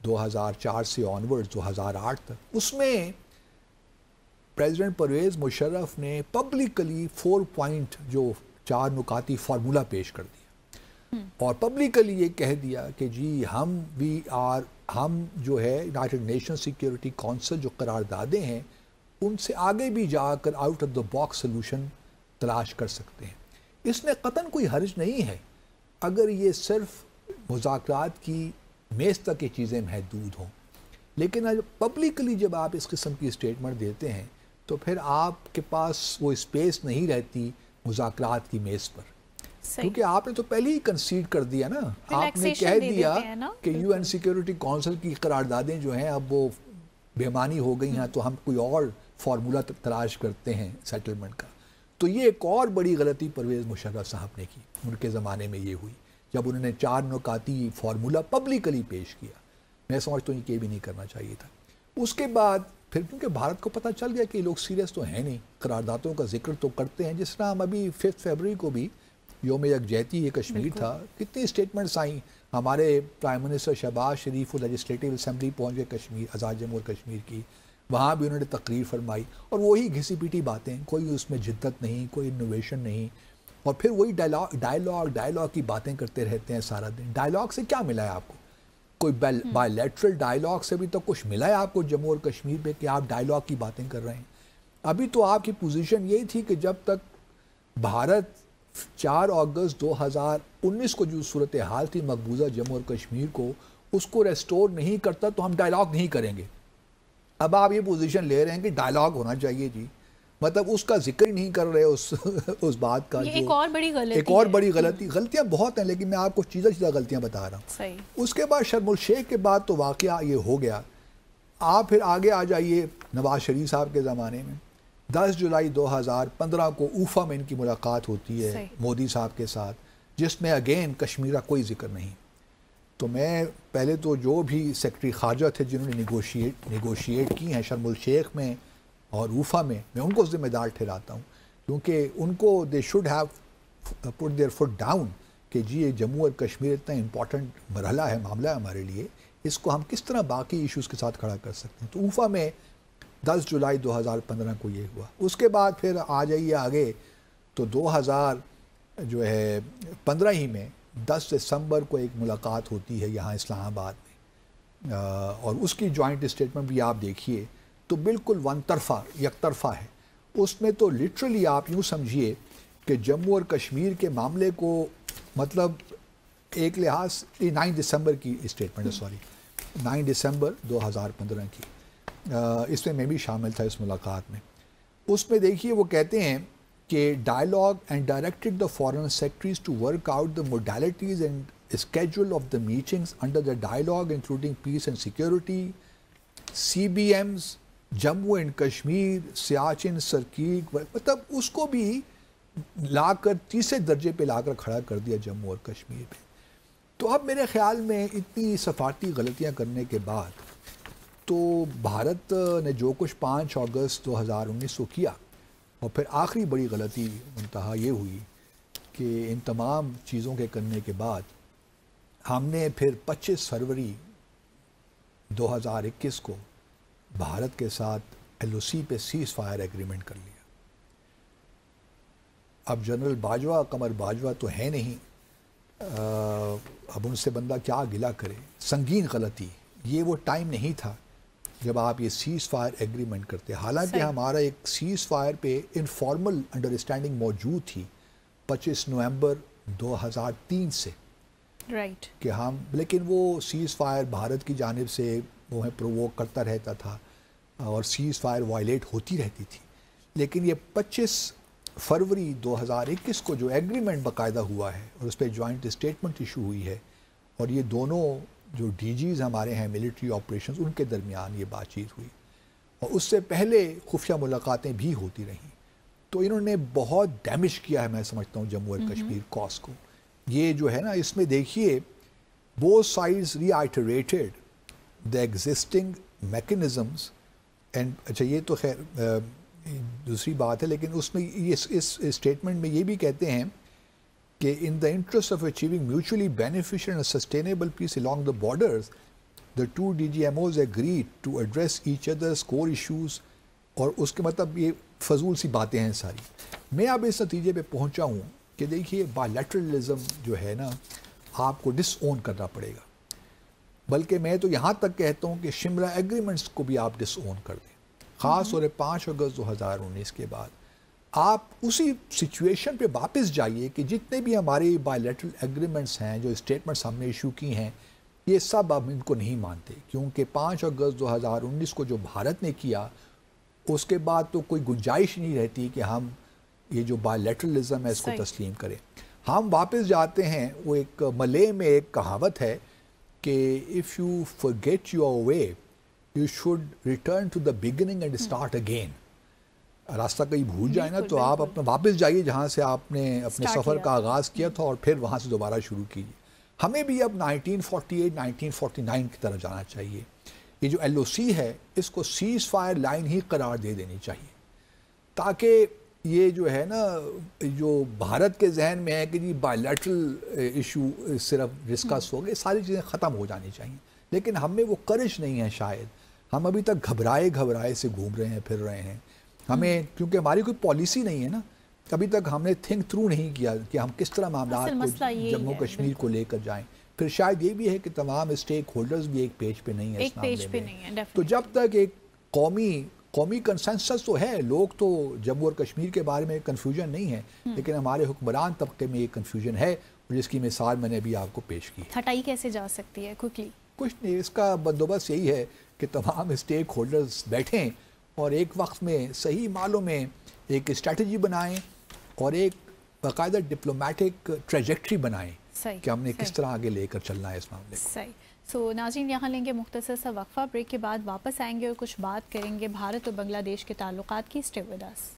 2004 سے آنورڈ 2008 تک، اس میں پریزیڈنٹ پرویز مشرف نے پبلکلی 4 پوائنٹ جو 4 نکاتی فارمولہ پیش کر دیا اور پبلکلی یہ کہہ دیا کہ جی ہم جو ہے یونائٹڈ نیشن سیکیورٹی کونسل جو قراردادیں ہیں ان سے آگے بھی جا کر out of the box solution تلاش کر سکتے ہیں. اس میں قطعاً کوئی حرج نہیں ہے اگر یہ صرف مذاکرات کی میز تک یہ چیزیں محدود ہوں، لیکن پبلکلی جب آپ اس قسم کی اسٹیٹمنٹ دیتے ہیں تو پھر آپ کے پاس وہ اسپیس نہیں رہتی مذاکرات کی میز پر، کیونکہ آپ نے تو پہلے ہی کنسیڈ کر دیا نا، آپ نے کہہ دیا کہ یو این سیکیورٹی کونسل کی قراردادیں جو ہیں اب وہ بے معنی ہو گئی ہیں تو ہم کوئی اور فارمولہ تلاش کرتے ہیں سیٹلمنٹ کا. تو یہ ایک اور بڑی غلطی پرویز مشرف صاحب نے کی، ان کے زمانے میں یہ ہوئی جب انہوں نے 4 نکاتی فارمولہ پبلکلی پیش کیا. میں سمجھتا ہوں کہ یہ بھی نہیں کرنا چاہیے تھا. اس کے بعد پھر کیونکہ بھارت کو پتہ چل گیا کہ یہ لوگ سیریس تو ہیں نہیں، قراردادوں کا ذکر تو کرتے ہیں، جس طرح ہم ابھی 5 فروری کو بھی یوم یکجہتی یہ کشمیر تھا، کتنی اسٹیٹمنٹس آئیں. ہمارے پرائم منسٹر شہباز شریف وہ لیجسلیٹو اسمبلی پہنچ گئے کشمیر، آزاد جمہور کشمیر کی، وہاں بھی انہوں نے تقریر فرمائی اور وہی گھسی پیٹی باتیں، کوئی اس میں جدت نہیں، کوئی انوویشن نہیں، اور پھر وہی ڈائلاگ کی باتیں کرتے رہتے ہیں سارا دن. ڈائلاگ سے کیا ملا ہے آپ کو؟ کوئی بائی لیٹرل ڈائلاگ سے بھی تو کچھ ملا ہے آپ کو جموں اور کشمیر پہ کہ آپ ڈائلاگ کی باتیں کر رہے ہیں؟ ابھی تو آپ کی پوزیشن یہ تھی کہ جب تک بھارت 4 اگست 2019 کو جو صورتحال تھی مقبوضہ جموں اور کشمیر کو، اس کو ریسٹور نہیں کرتا تو ہم ڈائلاگ نہیں کریں گے. اب آپ یہ پوزیشن لے رہے ہیں کہ ڈائلاگ ہونا چاہیے جی، مطلب اس کا ذکر ہی نہیں کر رہے اس بات کا. ایک اور بڑی غلطی، ایک اور بڑی غلطیاں بہت ہیں لیکن میں آپ کو چیزیں غلطیاں بتا رہا ہوں. صحیح. اس کے بعد شرم الشیخ کے بعد تو واقعہ یہ ہو گیا. آپ پھر آگے آ جائیے نواز شریف صاحب کے زمانے میں 10 جولائی 2015 کو اوفا میں ان کی ملاقات ہوتی ہے مودی صاحب کے ساتھ، جس میں اگین کشمیر کا کوئی ذکر نہیں. تو میں پہلے تو جو بھی سیکرٹری خارجہ تھے جنہوں نے نیگوشیٹ کی ہیں شرم الشیخ میں اور اوفا میں ان کو ذمہ دار ٹھہراتا ہوں، کیونکہ ان کو they should have put their foot down کہ جی یہ جموں اور کشمیر اتنا امپورٹنٹ مرحلہ ہے، معاملہ ہے ہمارے لیے، اس کو ہم کس طرح باقی ایشوز کے ساتھ کھڑا کر سکتے ہیں. تو اوفا میں 10 جولائی 2015 کو یہ ہوا. اس کے بعد پھر آ جائیے آگے تو 2015 ہی میں 10 دسمبر کو ایک ملاقات ہوتی ہے یہاں اسلام آباد میں، اور اس کی جوائنٹ اسٹیٹمنٹ بھی آپ دیکھیے تو بالکل یک طرفہ ہے. اس میں تو لٹرلی آپ یوں سمجھیے کہ جموں اور کشمیر کے معاملے کو مطلب ایک لحاظ 9 دسمبر کی اسٹیٹمنٹ ہے، 9 دسمبر 2015 کی، اس میں بھی شامل تھا اس ملاقات میں. اس میں دیکھیے وہ کہتے ہیں کہ dialogue and directed the foreign secretaries to work out the modalities and schedule of the meetings under the dialogue including peace and security, CBMs، Jammu and Kashmir, Siachen Sir Creek, مطلب اس کو بھی لا کر تیسرے درجے پہ لا کر کھڑا کر دیا جموں اور کشمیر پہ. تو اب میرے خیال میں اتنی سفارتی غلطیاں کرنے کے بعد تو بھارت نے جو کچھ 5 اگست 2019 کو کیا، اور پھر آخری بڑی غلطی منتہا یہ ہوئی کہ ان تمام چیزوں کے کرنے کے بعد ہم نے پھر 25 فروری 2021 کو بھارت کے ساتھ LOC پہ سیز فائر ایگریمنٹ کر لیا. اب جنرل باجوہ قمر باجوہ تو ہے نہیں، اب ان سے بندہ کیا گلہ کرے. سنگین غلطی، یہ وہ ٹائم نہیں تھا جب آپ یہ سیز فائر ایگریمنٹ کرتے. حالانکہ ہمارا ایک سیز فائر پہ انفارمل انڈرسٹینڈنگ موجود تھی 25 نومبر 2003 سے، رائٹ، کہ ہم، لیکن وہ سیز فائر بھارت کی جانب سے وہ ہے پرووک کرتا رہتا تھا اور سیز فائر وائلیٹ ہوتی رہتی تھی. لیکن یہ 25 فروری 2021 کو جو ایگریمنٹ باقاعدہ ہوا ہے اور اس پہ جوائنٹ اسٹیٹمنٹ ایشو ہوئی ہے، اور یہ دونوں جو DGs ہمارے ہیں ملٹری آپریشنز، ان کے درمیان یہ بات چیت ہوئی، اور اس سے پہلے خفیہ ملاقاتیں بھی ہوتی رہیں. تو انہوں نے بہت ڈیمیج کیا ہے میں سمجھتا ہوں جموں اور کشمیر کاز کو. یہ جو ہے نا اس میں دیکھیے both sides reiterated the existing mechanisms and اچھا یہ تو خیر دوسری بات ہے، لیکن اس میں اس اسٹیٹمنٹ میں یہ بھی کہتے ہیں کہ in the interest of achieving mutually beneficial and sustainable peace along the borders the two DGMOs agreed to address each other's core issues. اور اس کے مطلب یہ فضول سی باتیں ہیں ساری. میں اب اس نتیجے پہ پہنچا ہوں کہ دیکھیے بائیلیٹرلزم جو ہے نا آپ کو ڈس اون کرنا پڑے گا، بلکہ میں تو یہاں تک کہتا ہوں کہ شملہ ایگریمنٹس کو بھی آپ ڈس اون کر دیں. خاص طور 5 اگست 2019 کے بعد آپ اسی سچویشن پہ واپس جائیے کہ جتنے بھی ہمارے بائیلیٹرل ایگریمنٹس ہیں، جو اسٹیٹمنٹس ہم نے ایشو کی ہیں، یہ سب اب ان کو نہیں مانتے، کیونکہ 5 اگست 2019 کو جو بھارت نے کیا اس کے بعد تو کوئی گنجائش نہیں رہتی کہ ہم یہ جو بائیلیٹرلزم ہے اس کو تسلیم کریں. ہم واپس جاتے ہیں، وہ ایک ملے میں ایک کہاوت ہے کہ if you forget your way you should return to the beginning and start again. راستہ کہیں بھول جائے نا تو آپ اپنا واپس جائیے جہاں سے آپ نے اپنے سفر کا آغاز کیا تھا اور پھر وہاں سے دوبارہ شروع کیجیے. ہمیں بھی اب 1948 1949 کی طرف جانا چاہیے. یہ جو LOC ہے اس کو سیز فائر لائن ہی قرار دے دینی چاہیے، تاکہ یہ جو ہے نا جو بھارت کے ذہن میں ہے کہ جی بائیلیٹرل ایشو صرف ڈسکس ہو گئے، ساری چیزیں ختم ہو جانی چاہیے. لیکن ہم میں وہ کرش نہیں ہے، شاید ہم ابھی تک گھبرائے سے گھوم رہے ہیں، پھر رہے ہیں. ہمیں کیونکہ ہماری کوئی پالیسی نہیں ہے نا، ابھی تک ہم نے تھنک تھرو نہیں کیا کہ ہم کس طرح معاملات کو جموں کشمیر کو لے کر جائیں. پھر شاید یہ بھی ہے کہ تمام اسٹیک ہولڈرز بھی ایک پیج پہ نہیں ہے اس معاملے میں. تو جب تک ایک قومی کنسنسس تو ہے، لوگ تو جموں اور کشمیر کے بارے میں کنفیوژن نہیں ہے، لیکن ہمارے حکمران طبقے میں یہ کنفیوژن ہے، جس کی مثال میں نے ابھی آپ کو پیش کی. ہٹائی کیسے جا سکتی ہے کوئکلی؟ کچھ نہیں، اس کا بندوبست یہی ہے کہ تمام اسٹیک ہولڈرز بیٹھیں اور ایک وقت میں صحیح معنوں میں ایک اسٹریٹجی بنائیں اور ایک باقاعدہ ڈپلومیٹک ٹریجیکٹری بنائیں کہ ہم نے کس طرح آگے لے کر چلنا ہے اس معاملے کو. صحیح. سو ناظرین یہاں لیں گے مختصر سا وقفہ، بریک کے بعد واپس آئیں گے اور کچھ بات کریں گے بھارت اور بنگلہ دیش کے تعلقات کی. Stay with us.